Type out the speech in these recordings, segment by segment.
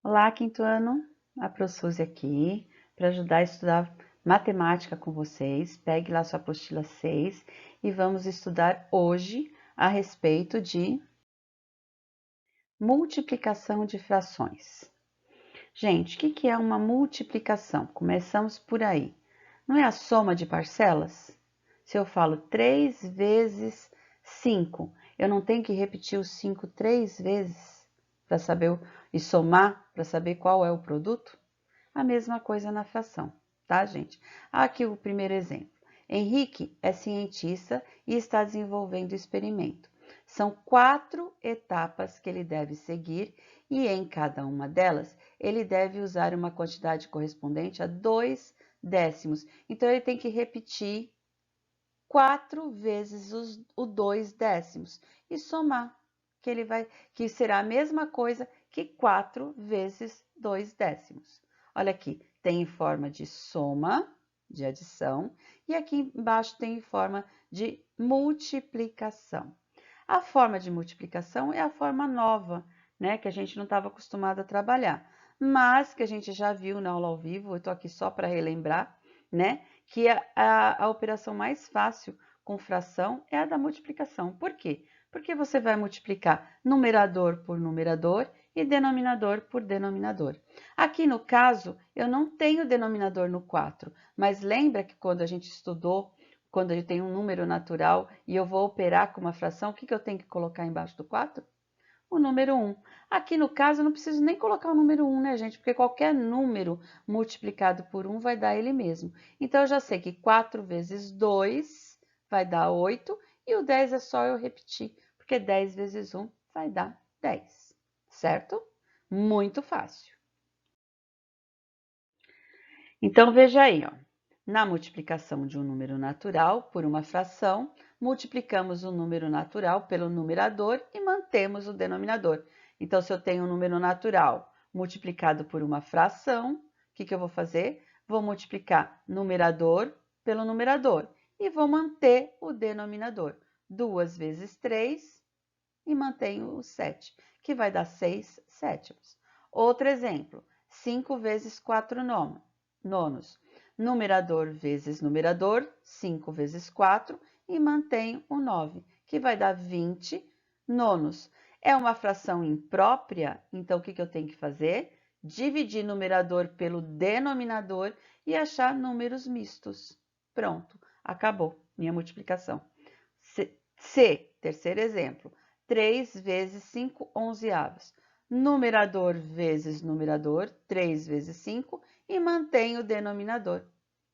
Olá, quinto ano, a Pro Suzy aqui para ajudar a estudar matemática com vocês. Pegue lá sua apostila 6 e vamos estudar hoje a respeito de multiplicação de frações. Gente, o que é uma multiplicação? Começamos por aí. Não é a soma de parcelas? Se eu falo 3 vezes 5, eu não tenho que repetir o 5 3 vezes para saber e somar para saber qual é o produto? A mesma coisa na fração, tá, gente? Aqui o primeiro exemplo. Henrique é cientista e está desenvolvendo experimento. São 4 etapas que ele deve seguir e em cada uma delas ele deve usar uma quantidade correspondente a 2 décimos. Então ele tem que repetir 4 vezes o 2 décimos e somar, que será a mesma coisa que 4 vezes 2 décimos. Olha aqui, tem em forma de soma, de adição, e aqui embaixo tem em forma de multiplicação. A forma de multiplicação é a forma nova, né, que a gente não estava acostumado a trabalhar, mas que a gente já viu na aula ao vivo, eu estou aqui só para relembrar, né, que a operação mais fácil com fração é a da multiplicação. Por quê? Porque você vai multiplicar numerador por numerador e denominador por denominador. Aqui no caso, eu não tenho denominador no 4, mas lembra que quando a gente estudou, quando eu tenho um número natural e eu vou operar com uma fração, o que eu tenho que colocar embaixo do 4? O número 1. Aqui no caso, eu não preciso nem colocar o número 1, né, gente? Porque qualquer número multiplicado por 1 vai dar ele mesmo. Então, eu já sei que 4 vezes 2 vai dar 8 e o 10 é só eu repetir, porque 10 vezes 1 vai dar 10, certo? Muito fácil. Então, veja aí, ó. Na multiplicação de um número natural por uma fração, multiplicamos o número natural pelo numerador e mantemos o denominador. Então, se eu tenho um número natural multiplicado por uma fração, o que eu vou fazer? Vou multiplicar numerador pelo numerador e vou manter o denominador. 2 vezes 3 e mantenho o 7, que vai dar 6 sétimos. Outro exemplo, 5 vezes 4 nonos. Numerador vezes numerador, 5 vezes 4, e mantenho o 9, que vai dar 20 nonos. É uma fração imprópria, então o que eu tenho que fazer? Dividir numerador pelo denominador e achar números mistos. Pronto, acabou minha multiplicação. Terceiro exemplo, 3 vezes 5 onzeavos. Numerador vezes numerador, 3 vezes 5, e mantém o denominador,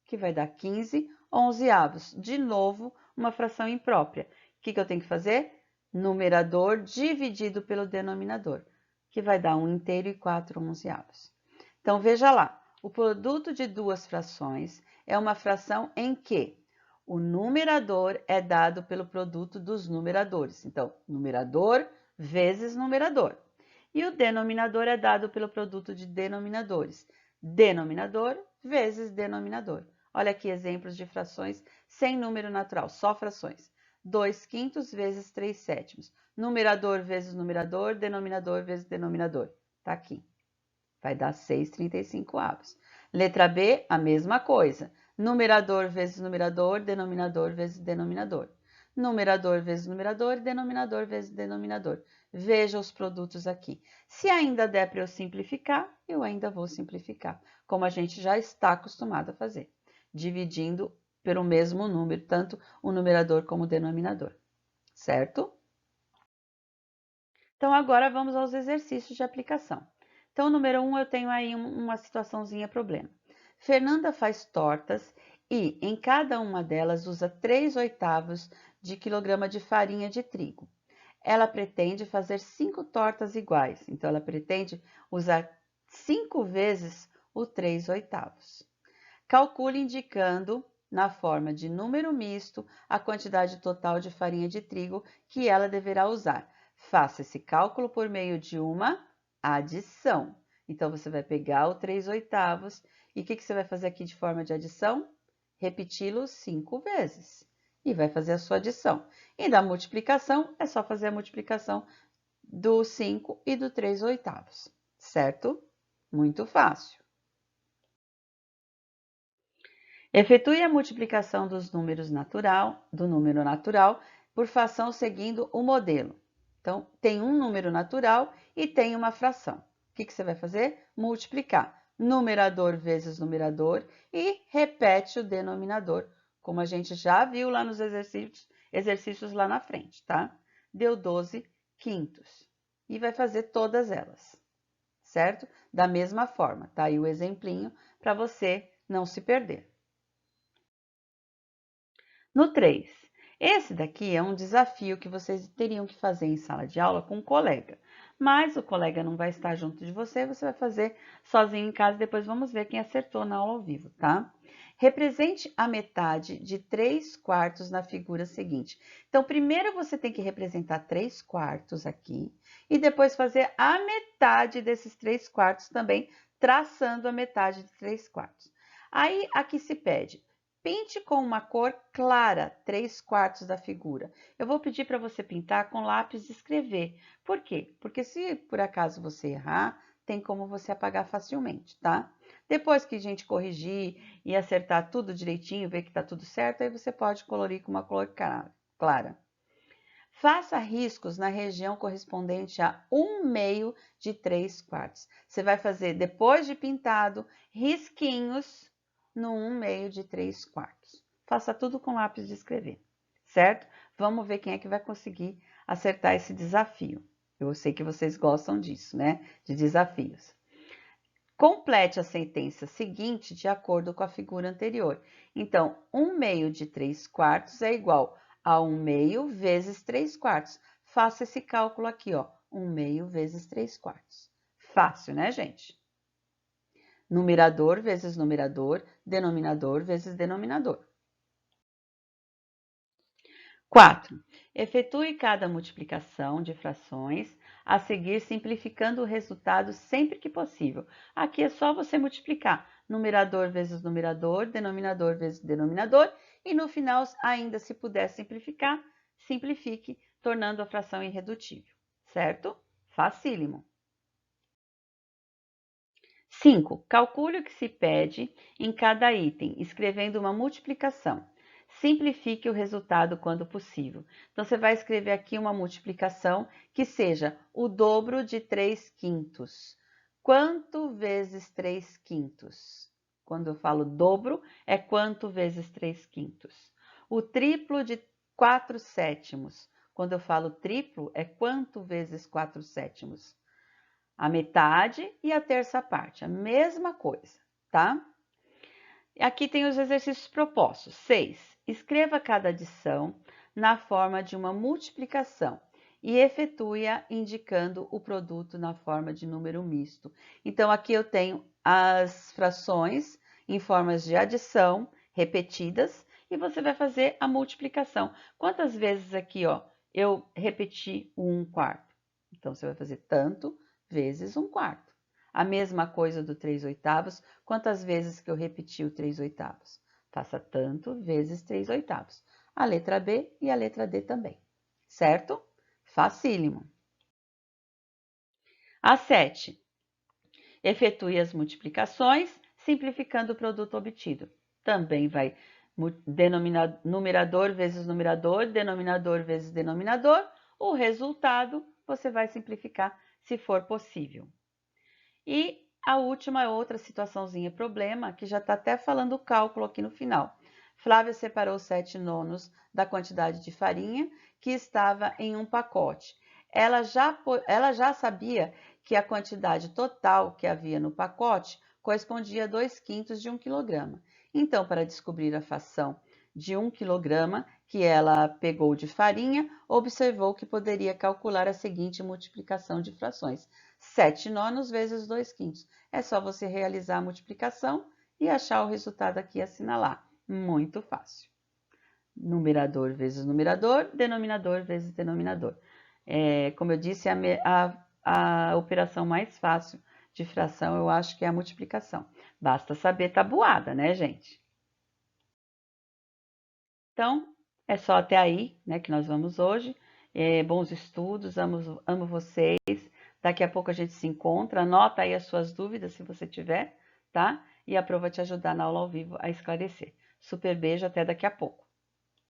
que vai dar 15 onzeavos. De novo, uma fração imprópria. O que eu tenho que fazer? Numerador dividido pelo denominador, que vai dar 1 inteiro e 4 onzeavos. Então, veja lá, o produto de duas frações é uma fração em que o numerador é dado pelo produto dos numeradores. Então, numerador vezes numerador. E o denominador é dado pelo produto de denominadores. Denominador vezes denominador. Olha aqui exemplos de frações sem número natural, só frações. 2 quintos vezes 3 sétimos. Numerador vezes numerador, denominador vezes denominador. Tá aqui. Vai dar 6,35 avos. Letra B, a mesma coisa. Numerador vezes numerador, denominador vezes denominador. Numerador vezes numerador, denominador vezes denominador. Veja os produtos aqui. Se ainda der para eu simplificar, eu ainda vou simplificar, como a gente já está acostumado a fazer, dividindo pelo mesmo número, tanto o numerador como o denominador, certo? Então, agora vamos aos exercícios de aplicação. Então, número 1, eu tenho aí uma situaçãozinha problema. Fernanda faz tortas e em cada uma delas usa 3/8 de quilograma de farinha de trigo. Ela pretende fazer 5 tortas iguais, então ela pretende usar 5 vezes o 3/8. Calcule indicando na forma de número misto a quantidade total de farinha de trigo que ela deverá usar. Faça esse cálculo por meio de uma adição. Então, você vai pegar o 3/8 e o que você vai fazer aqui de forma de adição? Repeti-lo 5 vezes e vai fazer a sua adição. E da multiplicação, é só fazer a multiplicação do 5 e do 3/8, certo? Muito fácil. Efetue a multiplicação do número natural por fração seguindo o modelo. Então, tem um número natural e tem uma fração. O que você vai fazer? Multiplicar numerador vezes numerador e repete o denominador, como a gente já viu lá nos exercícios lá na frente, tá? Deu 12 quintos. E vai fazer todas elas, certo? Da mesma forma, tá aí o exemplinho para você não se perder. No 3, esse daqui é um desafio que vocês teriam que fazer em sala de aula com um colega, mas o colega não vai estar junto de você, você vai fazer sozinho em casa, depois vamos ver quem acertou na aula ao vivo, tá? Represente a metade de 3/4 na figura seguinte. Então, primeiro você tem que representar 3/4 aqui, e depois fazer a metade desses 3/4 também, traçando a metade de 3/4. Aí, aqui se pede, pinte com uma cor clara 3/4 da figura. Eu vou pedir para você pintar com lápis de escrever. Por quê? Porque se por acaso você errar, tem como você apagar facilmente, tá? Depois que a gente corrigir e acertar tudo direitinho, ver que tá tudo certo, aí você pode colorir com uma cor clara. Faça riscos na região correspondente a 1/2 de 3/4. Você vai fazer, depois de pintado, risquinhos no 1/2 de 3/4. Faça tudo com lápis de escrever, certo? Vamos ver quem é que vai conseguir acertar esse desafio. Eu sei que vocês gostam disso, né? De desafios. Complete a sentença seguinte de acordo com a figura anterior. Então, 1/2 de 3/4 é igual a 1/2 vezes 3/4. Faça esse cálculo aqui, ó. 1/2 vezes 3/4. Fácil, né, gente? Numerador vezes numerador, denominador vezes denominador. 4. Efetue cada multiplicação de frações, a seguir simplificando o resultado sempre que possível. Aqui é só você multiplicar numerador vezes numerador, denominador vezes denominador, e no final, ainda se puder simplificar, simplifique, tornando a fração irredutível, certo? Facílimo. 5. Calcule o que se pede em cada item, escrevendo uma multiplicação. Simplifique o resultado quando possível. Então, você vai escrever aqui uma multiplicação que seja o dobro de 3/5. Quanto vezes 3/5? Quando eu falo dobro, é quanto vezes 3/5. O triplo de 4/7. Quando eu falo triplo, é quanto vezes 4/7? A metade e a terça parte, a mesma coisa, tá? Aqui tem os exercícios propostos. 6. Escreva cada adição na forma de uma multiplicação e efetue-a indicando o produto na forma de número misto. Então, aqui eu tenho as frações em formas de adição repetidas e você vai fazer a multiplicação. Quantas vezes aqui, ó, eu repeti o 1/4? Então, você vai fazer tanto vezes 1/4. A mesma coisa do 3/8. Quantas vezes que eu repeti o 3/8? Faça tanto vezes 3/8. A letra B e a letra D também, certo? Facílimo. A 7. Efetue as multiplicações, simplificando o produto obtido. Também vai numerador vezes numerador, denominador vezes denominador. O resultado você vai simplificar se for possível. E a última é outra situaçãozinha problema, que já está até falando o cálculo aqui no final. Flávia separou 7/9 da quantidade de farinha que estava em um pacote. Ela já sabia que a quantidade total que havia no pacote correspondia a 2/5 de 1 quilograma. Então, para descobrir a fração de 1 quilograma que ela pegou de farinha, observou que poderia calcular a seguinte multiplicação de frações. 7/9 vezes 2/5. É só você realizar a multiplicação e achar o resultado aqui e assinalar. Muito fácil. Numerador vezes numerador, denominador vezes denominador. Como eu disse, a operação mais fácil de fração eu acho que é a multiplicação. Basta saber tabuada, né, gente? Então, é só até aí, né, que nós vamos hoje. Bons estudos, amo vocês. Daqui a pouco a gente se encontra, anota aí as suas dúvidas se você tiver, tá? E a Pro vai te ajudar na aula ao vivo a esclarecer. Super beijo, até daqui a pouco.